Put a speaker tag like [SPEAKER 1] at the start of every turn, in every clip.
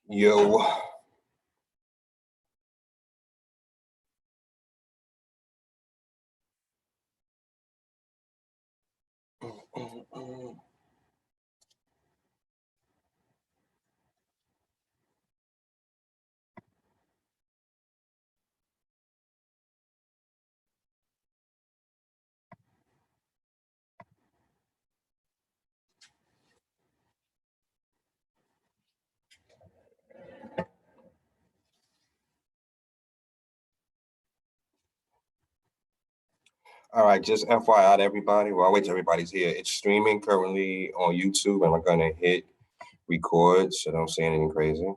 [SPEAKER 1] Yo, all right, just FYI to everybody. Well, I'll wait till everybody's here. It's streaming currently on YouTube, and we're gonna hit record, so don't say anything crazy.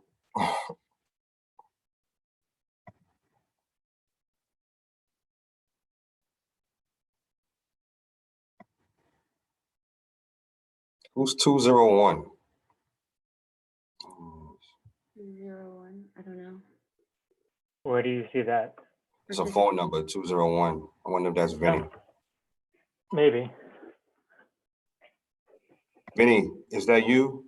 [SPEAKER 1] Who's 201?
[SPEAKER 2] 201. I don't know.
[SPEAKER 3] Where do you see that?
[SPEAKER 1] It's a phone number, 201. I wonder if that's Vinny.
[SPEAKER 3] Maybe.
[SPEAKER 1] Vinny, is that you?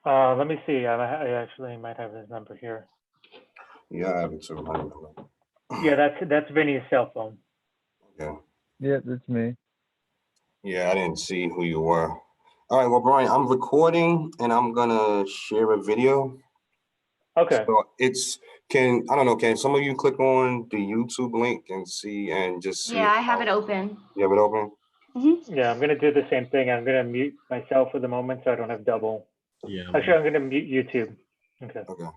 [SPEAKER 3] Let me see. I actually might have his number here.
[SPEAKER 1] Yeah, I have it too. I don't know.
[SPEAKER 3] Yeah, that's Vinny's cell phone.
[SPEAKER 1] Yeah.
[SPEAKER 4] Yeah, that's me.
[SPEAKER 1] Yeah, I didn't see who you were. All right, well, Brian, I'm recording and I'm gonna share a video.
[SPEAKER 3] Okay.
[SPEAKER 1] So I don't know, can some of you click on the YouTube link and see and just see?
[SPEAKER 2] Yeah, I have it open.
[SPEAKER 1] You have it open?
[SPEAKER 3] Yeah, I'm gonna do the same thing. I'm gonna mute myself for the moment so I don't have double.
[SPEAKER 5] Yeah.
[SPEAKER 3] Actually, I'm gonna mute YouTube. Okay.
[SPEAKER 1] Okay.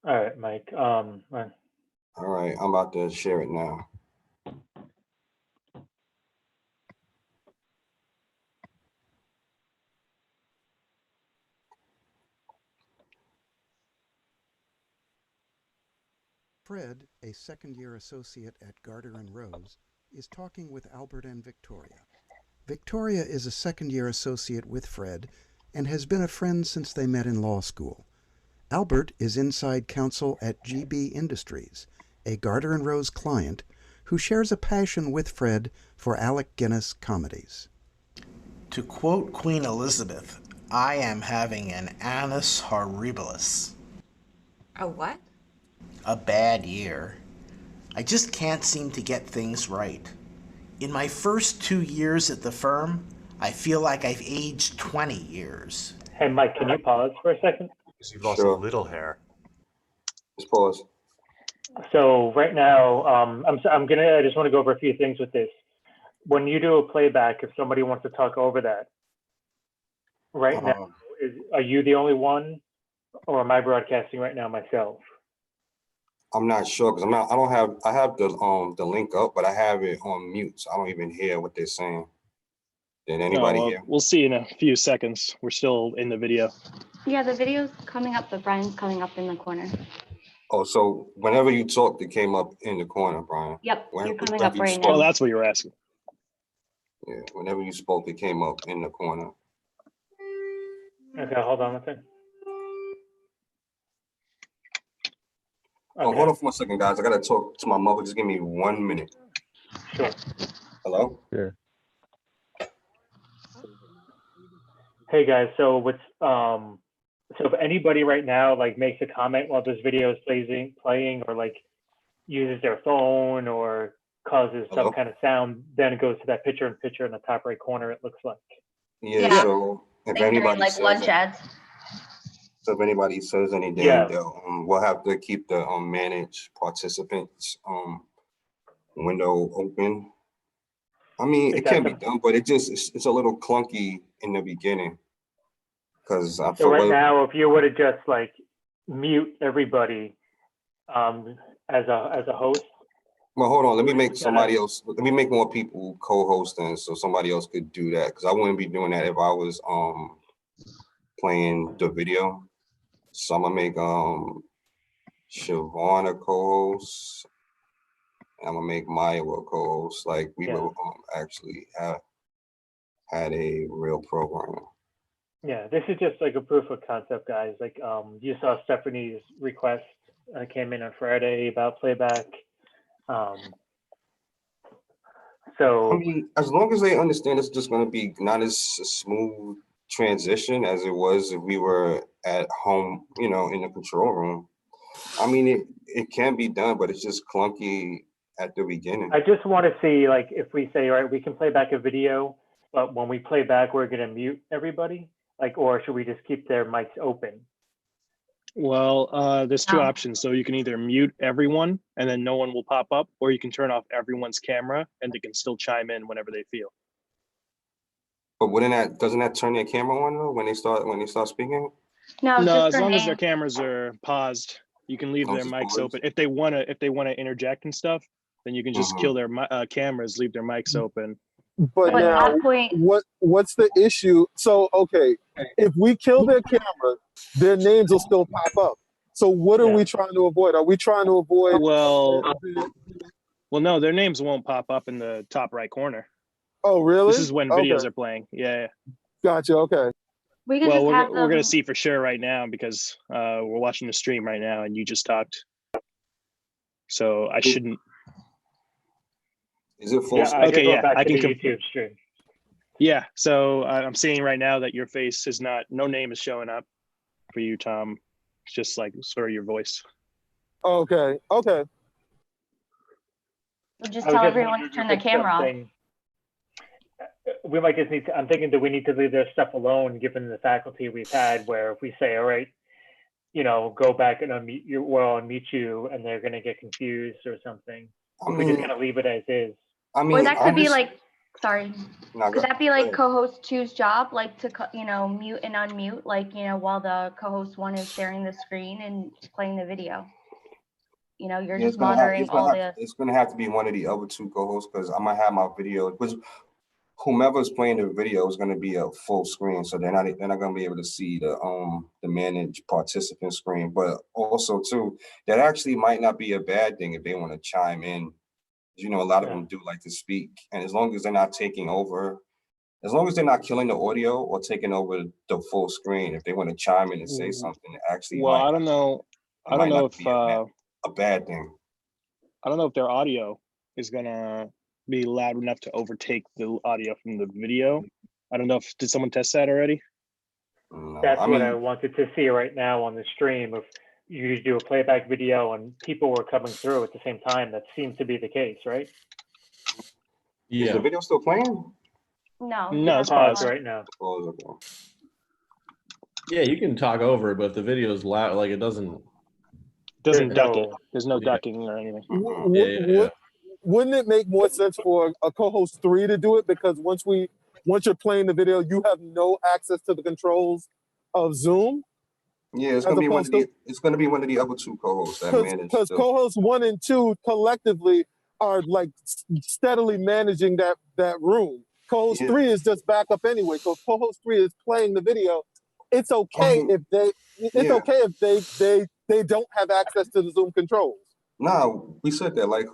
[SPEAKER 3] All right, Mike.
[SPEAKER 1] All right, I'm about to share it now.
[SPEAKER 6] Fred, a second-year associate at Garter and Rose, is talking with Albert and Victoria. Victoria is a second-year associate with Fred and has been a friend since they met in law school. Albert is inside counsel at GB Industries, a Garter and Rose client who shares a passion with Fred for Alec Guinness comedies.
[SPEAKER 7] To quote Queen Elizabeth, I am having an annus horribilis.
[SPEAKER 8] A what?
[SPEAKER 7] A bad year. I just can't seem to get things right. In my first 2 years at the firm, I feel like I've aged 20 years.
[SPEAKER 3] Hey, Mike, can you pause for a second?
[SPEAKER 5] You've lost
[SPEAKER 1] Sure.
[SPEAKER 5] a little hair.
[SPEAKER 1] Just pause.
[SPEAKER 3] So right now, I just want to go over a few things with this. When you do a playback, if somebody wants to talk over that, right now, are you the only one, or am I broadcasting right now myself?
[SPEAKER 1] I'm not sure because I have the link up, but I have it on mute, so I don't even hear what they're saying. Did anybody hear?
[SPEAKER 9] We'll see in a few seconds. We're still in the video.
[SPEAKER 2] Yeah, the video's coming up, but Brian's coming up in the corner.
[SPEAKER 1] Oh, so whenever you talked, it came up in the corner, Brian.
[SPEAKER 2] Yep,
[SPEAKER 1] When-
[SPEAKER 2] you're coming
[SPEAKER 1] whenever
[SPEAKER 2] up
[SPEAKER 1] you
[SPEAKER 2] right
[SPEAKER 1] spoke-
[SPEAKER 2] now.
[SPEAKER 9] Oh, that's what you were asking.
[SPEAKER 1] Yeah, whenever you spoke, it came up in the corner.
[SPEAKER 3] Okay, hold on one second.
[SPEAKER 1] Oh, hold on for a second, guys. I gotta talk to my mother. Just give me 1 minute.
[SPEAKER 3] Sure.
[SPEAKER 1] Hello?
[SPEAKER 4] Sure.
[SPEAKER 3] Hey guys, so if anybody right now like makes a comment while this video is playing or like uses their phone or causes
[SPEAKER 1] Hello?
[SPEAKER 3] some kind of sound, then it goes to that picture in the top right corner, it looks like.
[SPEAKER 1] Yeah,
[SPEAKER 2] Yeah.
[SPEAKER 1] so if
[SPEAKER 2] They're
[SPEAKER 1] anybody
[SPEAKER 2] like
[SPEAKER 1] says
[SPEAKER 2] lunch ads.
[SPEAKER 1] So if anybody says anything,
[SPEAKER 3] Yeah.
[SPEAKER 1] we'll have to keep the manage participants window open. I mean, it can be done, but it's a little clunky in the beginning because I
[SPEAKER 3] So right
[SPEAKER 1] forgot.
[SPEAKER 3] now, if you were to just like mute everybody as a host.
[SPEAKER 1] Well, hold on. Let me make somebody else. Let me make more people co-hosting so somebody else could do that because I wouldn't be doing that if I was playing the video. So I'm gonna make Siobhan a co-host. I'm gonna make Maya a co-host. Like we will actually have had a real program.
[SPEAKER 3] Yeah, this is just like a proof of concept, guys. Like, you saw Stephanie's request came in on Friday about playback.
[SPEAKER 1] I
[SPEAKER 3] So
[SPEAKER 1] mean, as long as they understand it's just gonna be not as a smooth transition as it was if we were at home, you know, in the control room. I mean, it can be done, but it's just clunky at the beginning.
[SPEAKER 3] I just want to see, like, if we say, all right, we can play back a video, but when we play back, we're going to mute everybody. Like, or should we just keep their mics open?
[SPEAKER 9] Well, there's two
[SPEAKER 2] No.
[SPEAKER 9] options. So you can either mute everyone and then no one will pop up, or you can turn off everyone's camera and they can still chime in whenever they feel.
[SPEAKER 1] But doesn't that turn their camera on though when they start speaking?
[SPEAKER 2] No,
[SPEAKER 9] No,
[SPEAKER 2] just
[SPEAKER 9] as
[SPEAKER 2] their
[SPEAKER 9] long as their
[SPEAKER 2] name.
[SPEAKER 9] cameras are paused, you can leave
[SPEAKER 1] Oh,
[SPEAKER 9] their
[SPEAKER 1] just
[SPEAKER 9] mics
[SPEAKER 1] paused?
[SPEAKER 9] open. If they wanna interject and stuff, then you can just kill their cameras, leave their mics open.
[SPEAKER 4] But
[SPEAKER 2] But
[SPEAKER 4] now,
[SPEAKER 2] at that point,
[SPEAKER 4] what's the issue? So, okay, if we kill their camera, their names will still pop up. So, what are
[SPEAKER 3] Yeah.
[SPEAKER 4] we trying to avoid? Are we trying to avoid?
[SPEAKER 9] Well, no, their names won't pop up in the top right corner.
[SPEAKER 4] Oh, really?
[SPEAKER 9] This is when videos
[SPEAKER 4] Okay,
[SPEAKER 9] are playing. Yeah.
[SPEAKER 4] gotcha. Okay.
[SPEAKER 2] we could
[SPEAKER 9] Well,
[SPEAKER 2] just have
[SPEAKER 9] we're gonna
[SPEAKER 2] them.
[SPEAKER 9] see for sure right now because we're watching the stream right now and you just talked. So I shouldn't.
[SPEAKER 1] Is it full
[SPEAKER 3] Yeah, I
[SPEAKER 1] screen?
[SPEAKER 3] just
[SPEAKER 9] Okay,
[SPEAKER 3] went
[SPEAKER 9] yeah,
[SPEAKER 3] back
[SPEAKER 9] I
[SPEAKER 3] to
[SPEAKER 9] can
[SPEAKER 3] the YouTube stream.
[SPEAKER 9] Yeah, so I'm seeing right now that your face is not, no name is showing up for you, Tom. It's just like sort of your voice.
[SPEAKER 4] Okay. Okay.
[SPEAKER 2] We'll just
[SPEAKER 3] I was
[SPEAKER 2] tell
[SPEAKER 3] just
[SPEAKER 2] everyone to
[SPEAKER 3] wondering
[SPEAKER 2] turn
[SPEAKER 3] if
[SPEAKER 2] their
[SPEAKER 3] it's
[SPEAKER 2] camera off.
[SPEAKER 3] something- We might just need to, I'm thinking, do we need to leave their stuff alone, given the faculty we've had, where if we say, all right, you know, go back and unmute you, well, unmute you, and they're gonna get confused or something.
[SPEAKER 1] I
[SPEAKER 3] If we just
[SPEAKER 1] mean,
[SPEAKER 3] kind of leave it as is.
[SPEAKER 1] I
[SPEAKER 2] Or
[SPEAKER 1] mean,
[SPEAKER 2] that could be
[SPEAKER 1] honest-
[SPEAKER 2] like, sorry,
[SPEAKER 1] Nah,
[SPEAKER 2] could
[SPEAKER 1] go-
[SPEAKER 2] that be
[SPEAKER 1] go
[SPEAKER 2] like
[SPEAKER 1] ahead.
[SPEAKER 2] co-host two's job, like to, you know, mute and unmute, like, you know, while the co-host one is sharing the screen and playing the video? You know, you're
[SPEAKER 1] Yeah,
[SPEAKER 2] just monitoring all the,
[SPEAKER 1] it's gonna have to be one of the other two co-hosts because I'm gonna have my video. Because whomever's playing the video is gonna be a full screen, so they're not gonna be able to see the managed participant screen. But also too, that actually might not be a bad thing if they want to chime in. You know, a lot of
[SPEAKER 3] Yeah.
[SPEAKER 1] them do like to speak, and as long as they're not taking over, as long as they're not killing the audio or taking over the full screen, if they want to chime in and say something, it actually
[SPEAKER 9] Well,
[SPEAKER 1] might
[SPEAKER 9] I don't know.
[SPEAKER 1] it
[SPEAKER 9] I
[SPEAKER 1] might
[SPEAKER 9] don't know
[SPEAKER 1] not
[SPEAKER 9] if
[SPEAKER 1] be a bad thing.
[SPEAKER 9] I don't know if their audio is gonna be loud enough to overtake the audio from the video. I don't know if did someone test that already?
[SPEAKER 1] No,
[SPEAKER 3] That's
[SPEAKER 1] I
[SPEAKER 3] what I
[SPEAKER 1] mean,
[SPEAKER 3] wanted to see right now on the stream. If you do a playback video and people were coming through at the same time, that seems to be the case, right?
[SPEAKER 1] is the video still playing?
[SPEAKER 2] no.
[SPEAKER 9] No, it's
[SPEAKER 3] Pause
[SPEAKER 9] paused.
[SPEAKER 3] right now.
[SPEAKER 1] Oh, okay.
[SPEAKER 5] Yeah, you can talk over it, but if the video is loud, like it doesn't.
[SPEAKER 9] Doesn't
[SPEAKER 3] There's
[SPEAKER 9] duck it.
[SPEAKER 3] no-
[SPEAKER 9] There's no
[SPEAKER 5] Yeah.
[SPEAKER 9] ducking or anything.
[SPEAKER 1] Mhm.
[SPEAKER 5] Yeah.
[SPEAKER 4] Wouldn't it make more sense for a co-host 3 to do it? Because once you're playing the video, you have no access to the controls of Zoom.
[SPEAKER 1] Yeah, it's
[SPEAKER 4] As
[SPEAKER 1] gonna be one of
[SPEAKER 4] opposed
[SPEAKER 1] it's gonna be one of the other two co-hosts that manage
[SPEAKER 4] Because
[SPEAKER 1] the.
[SPEAKER 4] co-hosts 1 and 2 collectively are like steadily managing that room. Co-host
[SPEAKER 1] Yeah.
[SPEAKER 4] 3 is just backup anyway. So co-host 3 is playing the video. It's okay
[SPEAKER 1] Mhm.
[SPEAKER 4] if it's
[SPEAKER 1] Yeah.
[SPEAKER 4] okay if they don't have access to the Zoom controls.
[SPEAKER 1] No, we said that like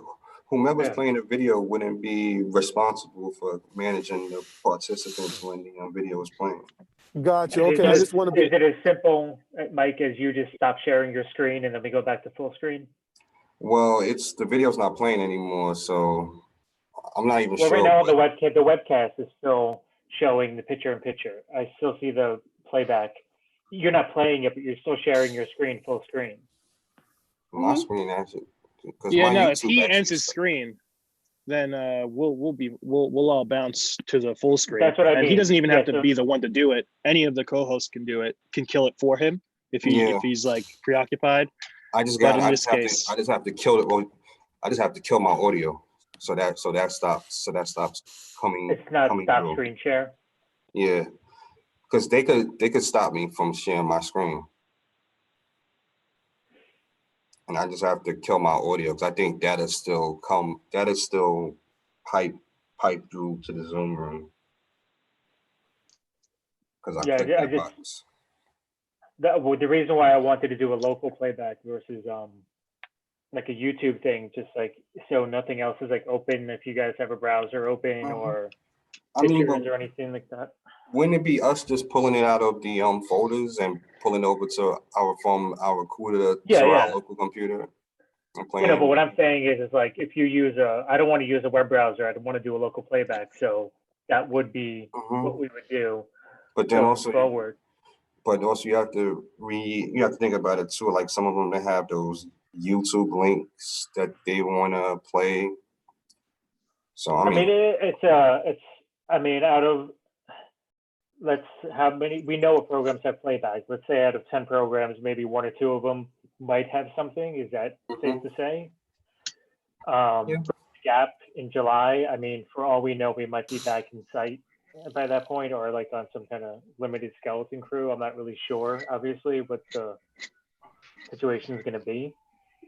[SPEAKER 1] whomever's
[SPEAKER 3] Yeah.
[SPEAKER 1] playing the video wouldn't be responsible for managing the participants when the video is playing.
[SPEAKER 4] Gotcha.
[SPEAKER 3] Is
[SPEAKER 4] Okay, I
[SPEAKER 3] it-
[SPEAKER 4] just want to be.
[SPEAKER 3] Is it as simple, Mike, as you just stop sharing your screen and then we go back to full screen?
[SPEAKER 1] Well, the video's not playing anymore, so I'm not even
[SPEAKER 3] Well,
[SPEAKER 1] sure.
[SPEAKER 3] right now on the
[SPEAKER 1] what-
[SPEAKER 3] webcast is still showing the picture-in-picture. I still see the playback. You're not playing it, but you're still sharing your screen full screen.
[SPEAKER 1] my
[SPEAKER 2] Mhm.
[SPEAKER 1] screen actually. 'Cause
[SPEAKER 9] Yeah,
[SPEAKER 1] my
[SPEAKER 9] no. If
[SPEAKER 1] YouTube
[SPEAKER 9] he
[SPEAKER 1] actually
[SPEAKER 9] ends his screen, then we'll all bounce to the full screen.
[SPEAKER 3] That's what I
[SPEAKER 9] And he
[SPEAKER 3] mean.
[SPEAKER 9] doesn't even have
[SPEAKER 3] Yeah,
[SPEAKER 9] to
[SPEAKER 3] so-
[SPEAKER 9] be the one to do it. Any of the co-hosts can do it. Can kill it for him if
[SPEAKER 1] Yeah.
[SPEAKER 9] he's like preoccupied.
[SPEAKER 1] I just
[SPEAKER 9] But
[SPEAKER 1] got.
[SPEAKER 9] in
[SPEAKER 1] I
[SPEAKER 9] this
[SPEAKER 1] just have
[SPEAKER 9] case-
[SPEAKER 1] to. I just have to kill it. Well, I just have to kill my audio, so that stops. So that stops coming.
[SPEAKER 3] It's not
[SPEAKER 1] coming
[SPEAKER 3] stop
[SPEAKER 1] through.
[SPEAKER 3] screen share.
[SPEAKER 1] Yeah, because they could stop me from sharing my screen, and I just have to kill my audio because I think that is still pipe through to the Zoom room. Because I
[SPEAKER 3] Yeah,
[SPEAKER 1] clicked
[SPEAKER 3] I
[SPEAKER 1] that
[SPEAKER 3] just-
[SPEAKER 1] box.
[SPEAKER 3] The reason why I wanted to do a local playback versus like a YouTube thing, just like so nothing else is like open if you guys have a browser open
[SPEAKER 1] Mhm.
[SPEAKER 3] or
[SPEAKER 1] I mean,
[SPEAKER 3] pictures
[SPEAKER 1] but
[SPEAKER 3] or anything like that.
[SPEAKER 1] Wouldn't it be us just pulling it out of the folders and pulling over to our recruiter
[SPEAKER 3] Yeah,
[SPEAKER 1] to our
[SPEAKER 3] yeah.
[SPEAKER 1] local computer and
[SPEAKER 3] You know, but what
[SPEAKER 1] playing?
[SPEAKER 3] I'm saying is like if you use I don't want to use a web browser. I want to do a local playback. So that would be what we would do
[SPEAKER 1] But then
[SPEAKER 3] going
[SPEAKER 1] also,
[SPEAKER 3] forward.
[SPEAKER 1] you have to think about it too. Like some of them, they have those YouTube links that they want to play. So
[SPEAKER 3] I mean, I mean, out of how many we know what programs have playback. Let's say out of 10 programs, maybe 1 or 2 of them might have something. Is that safe to say?
[SPEAKER 1] Yeah.
[SPEAKER 3] Gap in July. I mean, for all we know, we might be back in sight by that point, or like on some kind of limited skeleton crew. I'm not really sure, obviously, what the situation is going to be.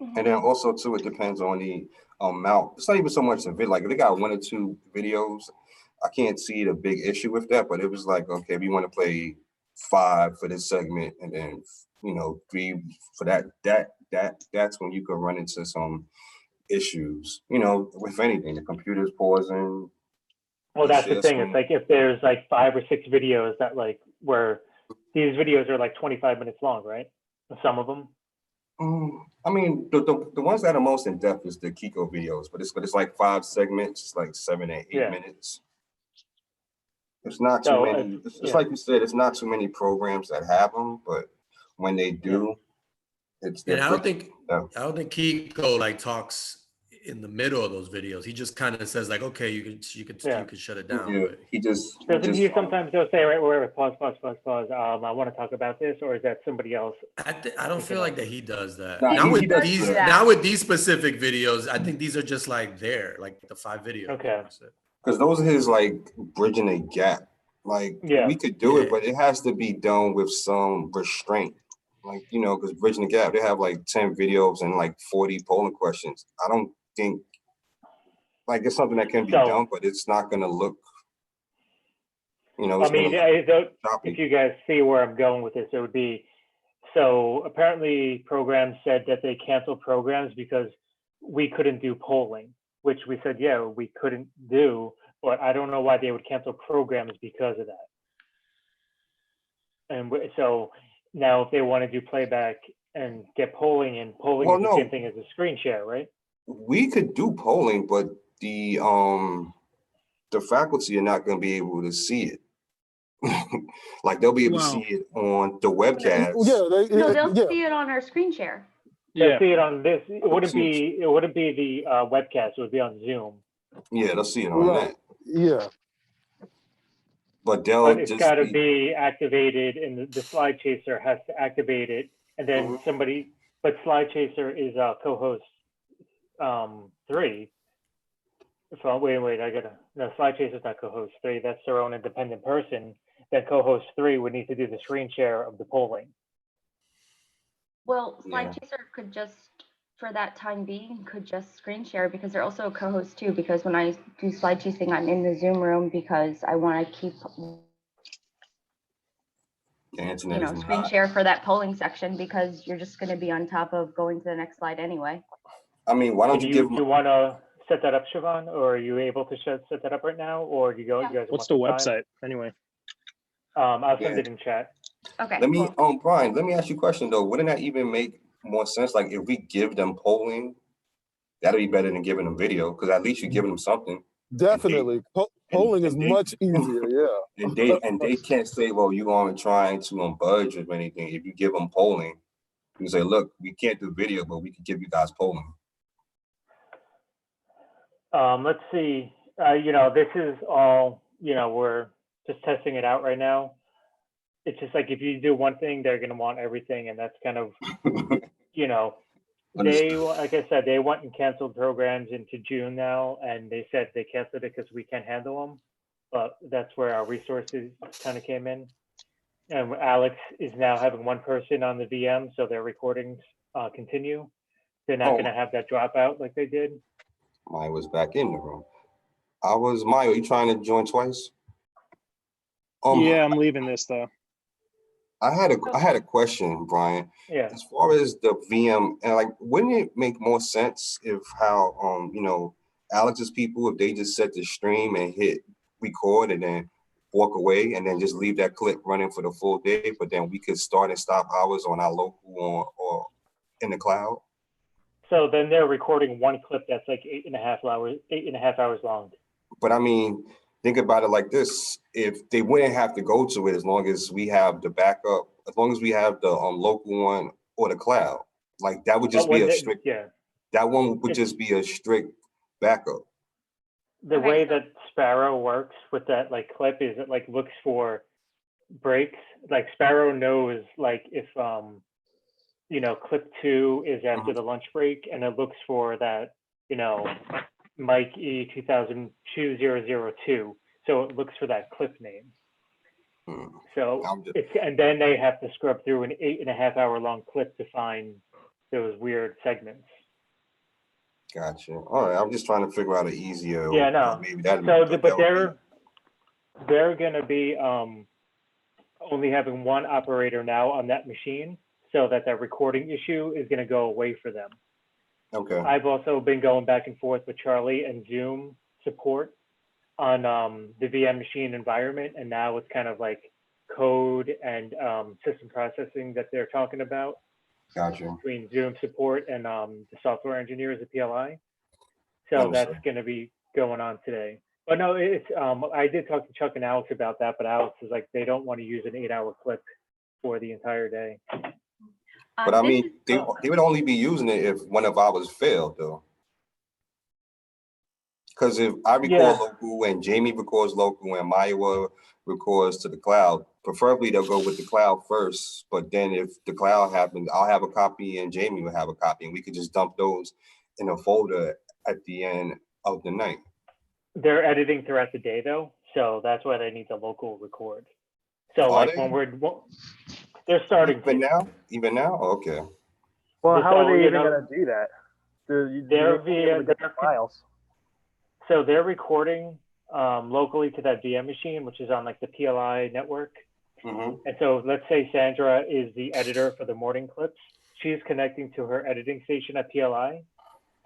[SPEAKER 1] And then also too, it depends on the amount. It's not even so much the video. Like if they got 1 or 2 videos, I can't see the big issue with that. But it was like, okay, we want to play 5 for this segment, and then 3 for that. That's when you could run into some issues. With anything, the computer's pausing.
[SPEAKER 3] Well, that's the thing. It's like if there's like 5 or 6 videos that like where these videos are like 25 minutes long, right? Some of them.
[SPEAKER 1] I mean, the ones that are most in depth is the Kiko videos, but it's like 5 segments, it's like 7 and 8 minutes. It's not too many. It's like you said, it's not too many programs that have them, but when they do, it's.
[SPEAKER 10] And I don't think Kiko like talks in the middle of those videos. He just kind of says like, okay, you can shut it down.
[SPEAKER 1] Yeah, he just
[SPEAKER 3] sometimes they'll say right, pause. I want to talk about this, or is that somebody else?
[SPEAKER 10] I don't feel like that he does that.
[SPEAKER 1] Nah,
[SPEAKER 10] now with these specific videos, I think these are just like like the 5 videos.
[SPEAKER 3] Okay.
[SPEAKER 1] Because those are his like bridging a gap. Like we could do it, but it has to be done with some restraint. Like, because Bridging the Gap, they have like 10 videos and like 40 polling questions. I don't think like it's something that can be done, but it's not going to look,
[SPEAKER 3] I mean, if you guys see where I'm going with this, it would be, so apparently programs said that they canceled programs because we couldn't do polling, which we said, yeah, we couldn't do, but I don't know why they would cancel programs because of that. And so now if they want to do playback and get polling, and polling is the same thing as a screen share, right?
[SPEAKER 1] We could do polling, but the faculty are not going to be able to see it. Like they'll be able to see it on the webcast.
[SPEAKER 2] They'll see it on our screen share.
[SPEAKER 3] They'll see it on this. It wouldn't be the webcast. It would be on Zoom.
[SPEAKER 1] Yeah, they'll see it on that.
[SPEAKER 4] Yeah.
[SPEAKER 1] But
[SPEAKER 3] it's got to be activated, and the slide chaser has to activate it, and then somebody. But slide chaser is co-host 3. So wait, slide chaser is not co-host 3. That's their own independent person. Then co-host 3 would need to do the screen share of the polling.
[SPEAKER 2] Well, slide chaser could just, for that time being, could just screen share, because they're also a co-host too. Because when I do slide chasing, I'm in the Zoom room because I want to keep, screen share for that polling section, because you're just going to be on top of going to the next slide anyway.
[SPEAKER 1] I mean, why don't you give?
[SPEAKER 3] Do you want to set that up, Siobhan, or are you able to set that up right now, or do you go?
[SPEAKER 2] Yeah.
[SPEAKER 3] You guys
[SPEAKER 9] What's the website anyway?
[SPEAKER 3] I'll send it in chat.
[SPEAKER 2] Okay.
[SPEAKER 1] Let me, Brian, let me ask you a question though. Wouldn't that even make more sense? Like if we give them polling, that'd be better than giving them video, because at least you're giving them something.
[SPEAKER 4] Definitely. Polling is much easier, yeah.
[SPEAKER 1] And they can't say, well, you aren't trying to budge or anything. If you give them polling, you say, look, we can't do video, but we can give you guys polling.
[SPEAKER 3] Let's see. This is all, we're just testing it out right now. It's just like if you do one thing, they're going to want everything. And that's kind of, they, like I said, they went and canceled programs into June now. And they said they canceled it because we can't handle them. But that's where our resources kind of came in. And Alex is now having one person on the VM, so their recordings continue. They're not going to have that drop out like they did.
[SPEAKER 1] Maya was back in the room. Maya, are you trying to join twice?
[SPEAKER 9] Yeah, I'm leaving this though.
[SPEAKER 1] I had a question, Brian.
[SPEAKER 3] Yeah.
[SPEAKER 1] As far as the VM, and like, wouldn't it make more sense if how Alex's people, if they just set the stream and hit record, and then walk away and then just leave that clip running for the full day, but then we could start and stop hours on our local or in the cloud.
[SPEAKER 3] So then they're recording one clip that's like 8.5 hours long.
[SPEAKER 1] But I mean, think about it like this: if they wouldn't have to go to it, as long as we have the backup, as long as we have the local one or the cloud, like that would just be a strict.
[SPEAKER 3] Yeah.
[SPEAKER 1] That one would just be a strict backup.
[SPEAKER 3] The way that Sparrow works with that like clip is it like looks for breaks. Like Sparrow knows like if you know, clip 2 is after the lunch break, and it looks for that, you know, Mike E 2002. So it looks for that clip name. So it's, and then they have to scrub through an 8.5 hour long clip to find those weird segments.
[SPEAKER 1] Gotcha. All right, I'm just trying to figure out an easier.
[SPEAKER 3] Yeah, no.
[SPEAKER 1] Maybe that.
[SPEAKER 3] So, but they're going to be only having one operator now on that machine, so that recording issue is going to go away for them.
[SPEAKER 1] Okay.
[SPEAKER 3] I've also been going back and forth with Charlie and Zoom support on the VM machine environment, and now it's kind of like code and system processing that they're talking about.
[SPEAKER 1] Gotcha.
[SPEAKER 3] Between Zoom support and the software engineers at PLI. So that's going to be going on today. But no, it's I did talk to Chuck and Alex about that, but Alex is like, they don't want to use an 8-hour clip for the entire day.
[SPEAKER 1] But I mean, they would only be using it if one of ours failed, though. Because if I record local and Jamie records local and Maya records to the cloud, preferably they'll go with the cloud first. But then if the cloud happens, I'll have a copy and Jamie will have a copy, and we could just dump those in a folder at the end of the night.
[SPEAKER 3] They're editing throughout the day, though, so that's why they need the local record. So like when they're starting.
[SPEAKER 1] Even now? Okay.
[SPEAKER 11] Well, how are they even
[SPEAKER 3] know,
[SPEAKER 11] going to do that?
[SPEAKER 3] They're via
[SPEAKER 11] files.
[SPEAKER 3] So they're recording locally to that VM machine, which is on like the PLI network. And so let's say Sandra is the editor for the morning clips. She's connecting to her editing station at PLI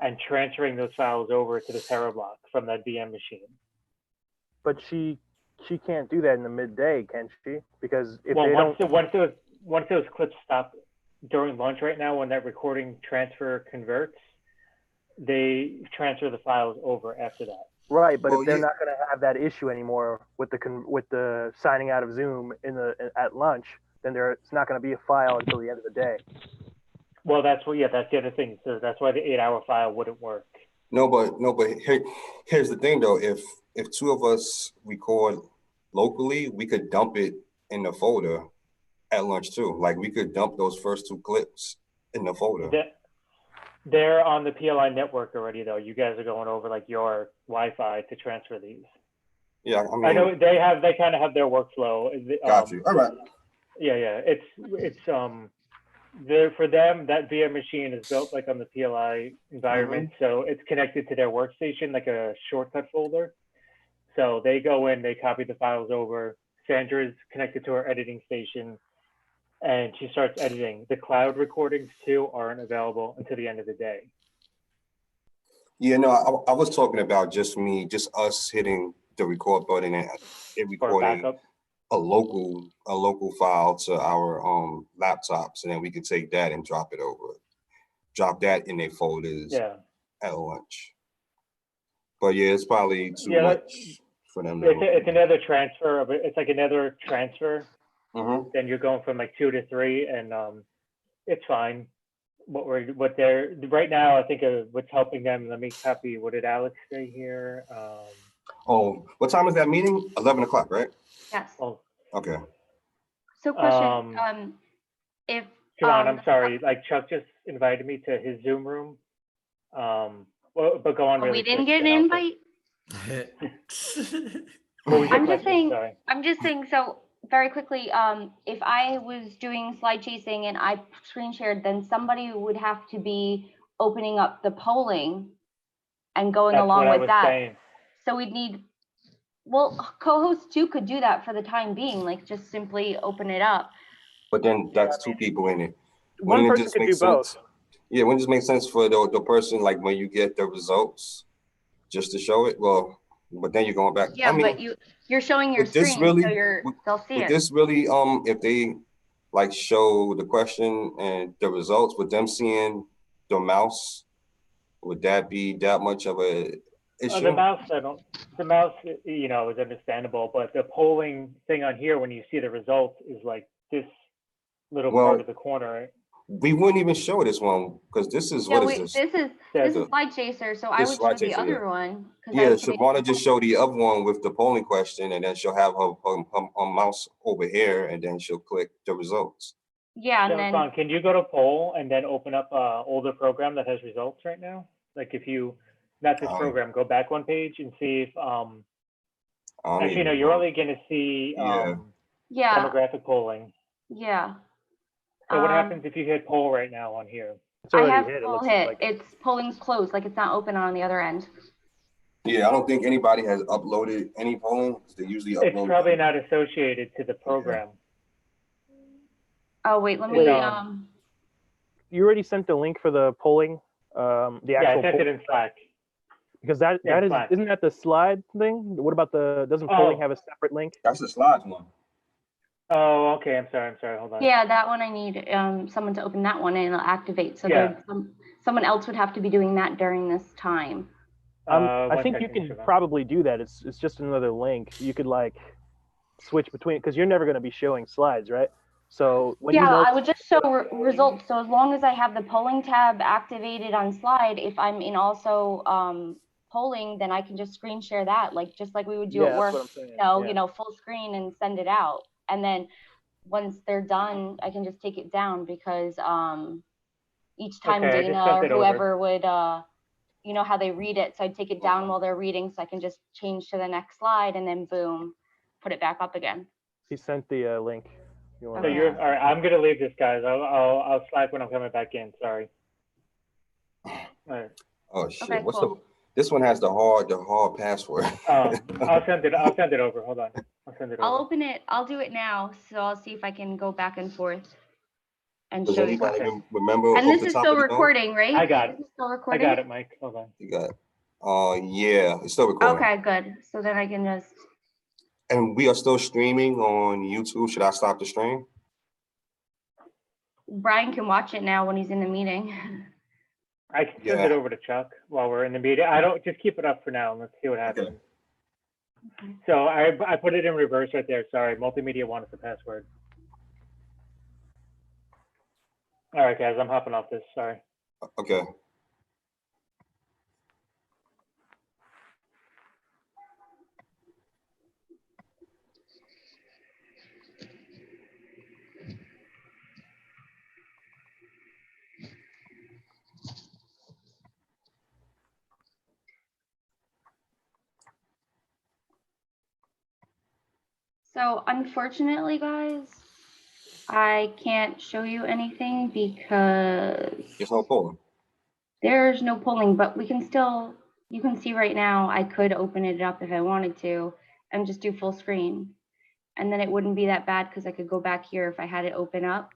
[SPEAKER 3] and transferring those files over to the TerraBlock from that VM machine.
[SPEAKER 11] But she can't do that in the midday, can she? Because if
[SPEAKER 3] once those clips stop during lunch right now, when that recording transfer converts, they transfer the files over after that.
[SPEAKER 11] Right, but if they're not going to have that issue anymore with the signing out of Zoom at lunch, then it's not going to be a file until the end of the day.
[SPEAKER 3] Well, that's the other thing. So that's why the 8-hour file wouldn't work.
[SPEAKER 1] No, but here's the thing though. If two of us record locally, we could dump it in the folder at lunch too. Like we could dump those first 2 clips in the folder.
[SPEAKER 3] They're on the PLI network already, though. You guys are going over like your Wi-Fi to transfer these.
[SPEAKER 1] Yeah, I mean,
[SPEAKER 3] I know they kind of have their workflow.
[SPEAKER 1] Got you. All right.
[SPEAKER 3] Yeah. It's there for them. That VM machine is built like on the PLI environment, so it's connected to their workstation like a shortcut folder. So they go in, they copy the files over. Sandra's connected to her editing station, and she starts editing. The cloud recordings too aren't available until the end of the day.
[SPEAKER 1] Yeah, no, I was talking about just us hitting the record button and recording a local file to our laptops, and then we could take that and drop that in their folders at lunch. But yeah, it's probably too much for them.
[SPEAKER 3] It's another transfer of it. It's like another transfer. Then you're going from like 2 to 3, and it's fine. What they're right now, I think what's helping them. Let me copy. What did Alex say here?
[SPEAKER 1] What time is that meeting? 11 o'clock, right?
[SPEAKER 2] Yes.
[SPEAKER 3] Oh,
[SPEAKER 1] okay.
[SPEAKER 2] So question, if
[SPEAKER 3] John, I'm sorry. Like Chuck just invited me to his Zoom room. Well, but go on. Really
[SPEAKER 2] we didn't get an invite. I'm just saying. So very quickly, if I was doing slide chasing and I screen shared, then somebody would have to be opening up the polling and going along with that. Saying. So we'd need, co-hosts too could do that for the time being, like just simply open it up.
[SPEAKER 1] But then that's 2 people in it.
[SPEAKER 11] One person could do both.
[SPEAKER 1] Yeah, wouldn't it just make sense for the person, like when you get the results, just to show it? Well, but then you're going back.
[SPEAKER 2] Yeah,
[SPEAKER 1] I mean,
[SPEAKER 2] but you're showing your
[SPEAKER 1] would this
[SPEAKER 2] screen,
[SPEAKER 1] really,
[SPEAKER 2] so they'll see
[SPEAKER 1] would
[SPEAKER 2] it.
[SPEAKER 1] this really, if they like show the question and the results, with them seeing the mouse, would that be that much of a issue?
[SPEAKER 3] The mouse, you know, is understandable, but the polling thing on here, when you see the results, is like this little
[SPEAKER 1] Well,
[SPEAKER 3] part of the corner.
[SPEAKER 1] we wouldn't even show this one because this is,
[SPEAKER 2] Yeah,
[SPEAKER 1] what is this?
[SPEAKER 2] this is Slide Chaser, so I
[SPEAKER 1] This
[SPEAKER 2] would show
[SPEAKER 1] Slide
[SPEAKER 2] the
[SPEAKER 1] Chaser,
[SPEAKER 2] other
[SPEAKER 1] yeah.
[SPEAKER 2] one.
[SPEAKER 1] Yeah, Shavonna just show the other one with the polling question, and then she'll have her mouse over here, and then she'll click the results.
[SPEAKER 2] Yeah, and then
[SPEAKER 3] Don, can you go to poll and then open up a older program that has results right now? Like if you, not this program, go back one page and see if actually no, you're only going to see demographic polling.
[SPEAKER 2] Yeah.
[SPEAKER 3] So what happens if you hit poll right now on here?
[SPEAKER 11] It's already
[SPEAKER 2] I have
[SPEAKER 11] hit.
[SPEAKER 2] poll hit. It's polling's closed, like it's not open on the other end.
[SPEAKER 1] Yeah, I don't think anybody has uploaded any polling. They usually upload.
[SPEAKER 3] It's probably not associated to the program.
[SPEAKER 2] Oh wait, let me
[SPEAKER 11] You already sent the link for the polling, the
[SPEAKER 3] Yeah,
[SPEAKER 11] actual
[SPEAKER 3] I sent it in Slack.
[SPEAKER 11] because that is
[SPEAKER 3] Slack.
[SPEAKER 11] isn't that the slide thing? What about doesn't polling have a separate link?
[SPEAKER 1] That's the slides one.
[SPEAKER 3] Oh, okay. I'm sorry. Hold on.
[SPEAKER 2] Yeah, that one I need someone to open that one and it'll activate. So someone else would have to be doing that during this time.
[SPEAKER 11] I think you can probably do that. It's just another link. You could like switch between, because you're never going to be showing slides, right? So when
[SPEAKER 2] I would just show results. So as long as I have the polling tab activated on Slide, if I'm in also polling, then I can just screen share that, like just like we would do at work. You know, full screen and send it out. And then once they're done, I can just take it down because each time Dana or whoever would, you know, how they read it. So I'd take it down while they're reading so I can just change to the next slide and then boom, put it back up again.
[SPEAKER 11] He sent the link.
[SPEAKER 3] So you're all right. I'm gonna leave this, guys. I'll Slack when I'm coming back in. Sorry. All right.
[SPEAKER 1] Oh shit!
[SPEAKER 2] Okay,
[SPEAKER 1] What's
[SPEAKER 2] cool.
[SPEAKER 1] this one has the hard password.
[SPEAKER 3] I'll send it over. Hold on. I'll send it over.
[SPEAKER 2] I'll open it. I'll do it now. So I'll see if I can go back and forth and
[SPEAKER 1] Does
[SPEAKER 2] show you.
[SPEAKER 1] anybody remember?
[SPEAKER 2] And this is still recording, right?
[SPEAKER 3] I got it.
[SPEAKER 2] Still recording?
[SPEAKER 3] I got it, Mike. Hold on.
[SPEAKER 1] You got it. Yeah, it's still recording.
[SPEAKER 2] Okay, good. So then I can just.
[SPEAKER 1] And we are still streaming on YouTube. Should I stop the stream?
[SPEAKER 2] Brian can watch it now when he's in the meeting.
[SPEAKER 3] I can send it over to Chuck while we're in the meeting. I don't, just keep it up for now and let's see what happens.
[SPEAKER 1] Okay.
[SPEAKER 3] So I put it in reverse right there. Sorry, multimedia wanted the password. All right, guys, I'm hopping off this. Sorry.
[SPEAKER 1] Okay.
[SPEAKER 2] So unfortunately, guys, I can't show you anything because
[SPEAKER 1] There's no polling.
[SPEAKER 2] there's no polling, but we can still, you can see right now, I could open it up if I wanted to and just do full screen. And then it wouldn't be that bad because I could go back here if I had it open up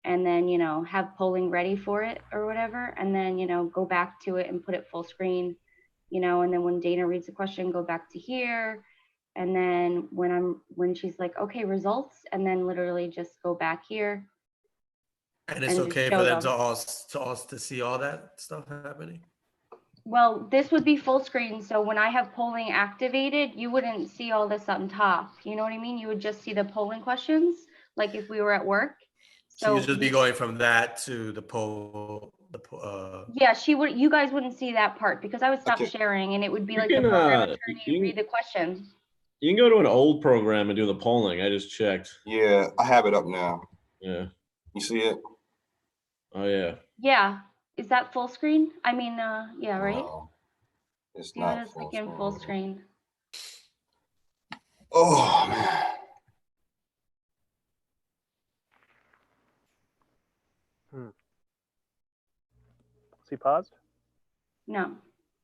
[SPEAKER 2] and then, you know, have polling ready for it or whatever. And then, you know, go back to it and put it full screen, you know, and then when Dana reads the question, go back to here. And then when she's like, okay, results, and then literally just go back here.
[SPEAKER 10] And it's okay for them to see all that stuff happening?
[SPEAKER 2] Well, this would be full screen. So when I have polling activated, you wouldn't see all this on top. You know what I mean? You would just see the polling questions, like if we were at work.
[SPEAKER 10] So you'd just be going from that to the poll.
[SPEAKER 2] Yeah, you guys wouldn't see that part because I would stop sharing and it would be like the program attorney read the question.
[SPEAKER 5] You can go to an old program and do the polling. I just checked.
[SPEAKER 1] Yeah, I have it up now.
[SPEAKER 5] Yeah.
[SPEAKER 1] You see it?
[SPEAKER 5] Oh yeah.
[SPEAKER 2] Yeah. Is that full screen? I mean, yeah, right?
[SPEAKER 1] No, it's
[SPEAKER 2] Yeah,
[SPEAKER 1] not
[SPEAKER 2] it's like in full screen.
[SPEAKER 1] Oh man.
[SPEAKER 11] Is he paused?
[SPEAKER 2] No.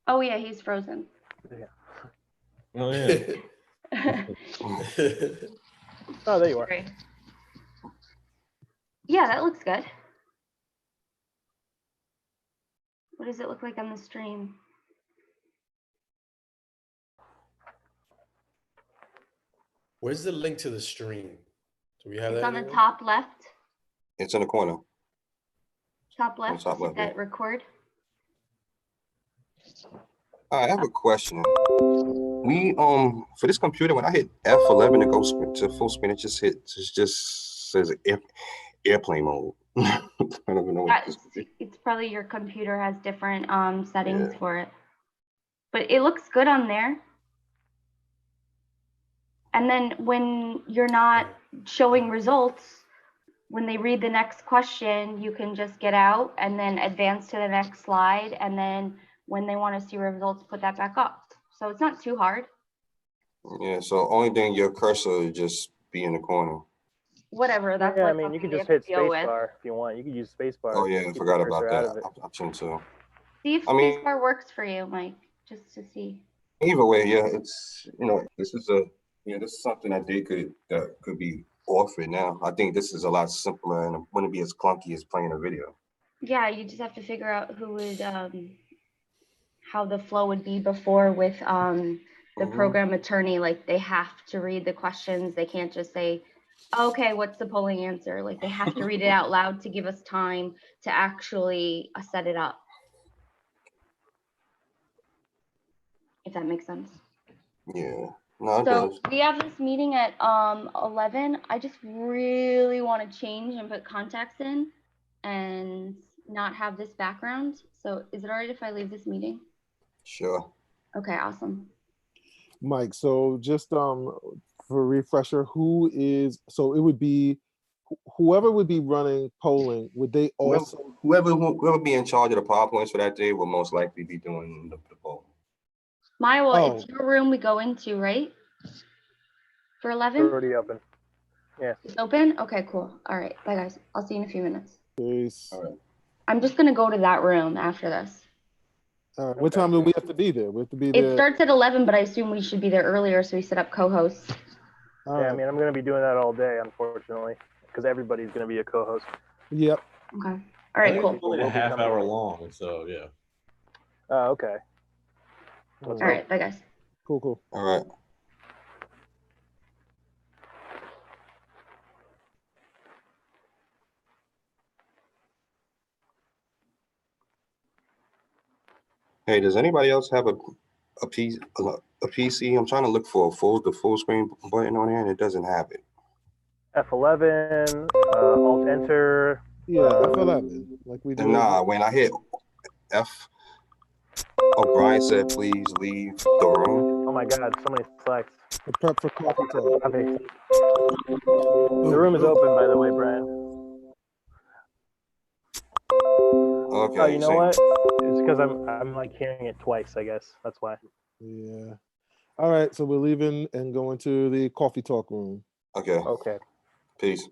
[SPEAKER 2] Oh yeah, he's frozen.
[SPEAKER 11] Yeah.
[SPEAKER 5] Oh yeah.
[SPEAKER 11] Oh, there you are.
[SPEAKER 2] Sorry. Yeah, that looks good. What does it look like on the stream?
[SPEAKER 10] Where's the link to the stream? Do we have
[SPEAKER 2] It's
[SPEAKER 10] that?
[SPEAKER 2] on the
[SPEAKER 10] anywhere?
[SPEAKER 2] top left.
[SPEAKER 1] It's in the corner.
[SPEAKER 2] Top left.
[SPEAKER 1] top
[SPEAKER 2] Hit
[SPEAKER 1] left,
[SPEAKER 2] that
[SPEAKER 1] yeah.
[SPEAKER 2] record.
[SPEAKER 1] I have a question. We for this computer, when I hit F11 to go to full screen, it just says airplane mode. I don't even know what this could be.
[SPEAKER 2] It's probably your computer has different settings for it. But it looks good on there. And then when you're not showing results, when they read the next question, you can just get out and then advance to the next slide. And then when they want to see results, put that back up. So it's not too hard.
[SPEAKER 1] Yeah, so only thing your cursor would just be in the corner.
[SPEAKER 2] Whatever. That's
[SPEAKER 11] Yeah, I
[SPEAKER 2] like
[SPEAKER 11] mean, you
[SPEAKER 2] something
[SPEAKER 11] can just
[SPEAKER 2] have
[SPEAKER 11] hit
[SPEAKER 2] to deal with.
[SPEAKER 11] spacebar if you want. You can use spacebar.
[SPEAKER 1] Oh yeah, I
[SPEAKER 11] Keep the
[SPEAKER 1] forgot about
[SPEAKER 11] cursor out of
[SPEAKER 1] that
[SPEAKER 11] it.
[SPEAKER 1] option too.
[SPEAKER 2] See if
[SPEAKER 1] I mean-
[SPEAKER 2] spacebar works for you, Mike, just to see.
[SPEAKER 1] Either way, yeah, it's this is this is something that could be offered now. I think this is a lot simpler and it wouldn't be as clunky as playing a video.
[SPEAKER 2] Yeah, you just have to figure out who would how the flow would be before with the program attorney. Like they have to read the questions. They can't just say, okay, what's the polling answer? Like they have to read it out loud to give us time to actually set it up. If that makes sense.
[SPEAKER 1] Yeah. No, it
[SPEAKER 2] So
[SPEAKER 1] does.
[SPEAKER 2] we have this meeting at 11. I just really want to change and put contacts in and not have this background. So is it all right if I leave this meeting?
[SPEAKER 1] Sure.
[SPEAKER 2] Okay, awesome.
[SPEAKER 4] Mike, so just for a refresher, so it would be whoever would be running polling, would they also
[SPEAKER 1] Whoever be in charge of the PowerPoints for that day will most likely be doing the poll.
[SPEAKER 2] Maya, it's your room we go into, right? For 11?
[SPEAKER 11] It's already open. Yeah.
[SPEAKER 2] It's open? Okay, cool. All right. Bye, guys. I'll see you in a few minutes.
[SPEAKER 4] Peace.
[SPEAKER 1] All right.
[SPEAKER 2] I'm just going to go to that room after this.
[SPEAKER 4] All right. What time do we have to be there? We have to be
[SPEAKER 2] It
[SPEAKER 4] there.
[SPEAKER 2] starts at 11, but I assume we should be there earlier, so we set up co-hosts.
[SPEAKER 4] All
[SPEAKER 11] Yeah, I
[SPEAKER 4] right.
[SPEAKER 11] mean, I'm going to be doing that all day, unfortunately, because everybody's going to be a co-host.
[SPEAKER 4] Yep.
[SPEAKER 2] Okay. All
[SPEAKER 5] I
[SPEAKER 2] right,
[SPEAKER 5] think
[SPEAKER 2] cool.
[SPEAKER 5] it's only a
[SPEAKER 11] We'll be
[SPEAKER 5] half
[SPEAKER 11] coming.
[SPEAKER 5] hour long, so yeah.
[SPEAKER 11] Oh, okay.
[SPEAKER 2] All right. Bye, guys.
[SPEAKER 4] Cool.
[SPEAKER 1] All right. Hey, does anybody else have a PC? I'm trying to look for the full screen button on there and it doesn't have it.
[SPEAKER 11] F11, Alt Enter.
[SPEAKER 4] Yeah, I feel that, man. Like we do.
[SPEAKER 1] Nah, when I hit F, Brian said, please leave the room.
[SPEAKER 11] Oh my God, so many selects.
[SPEAKER 4] Prep for coffee talk.
[SPEAKER 11] Okay. The room is open, by the way, Brian.
[SPEAKER 1] Okay.
[SPEAKER 11] Oh, you know what? It's because I'm like hearing it twice, I guess. That's why.
[SPEAKER 4] Yeah. All right, so we're leaving and going to the coffee talk room.
[SPEAKER 1] Okay.
[SPEAKER 11] Okay.
[SPEAKER 1] Peace.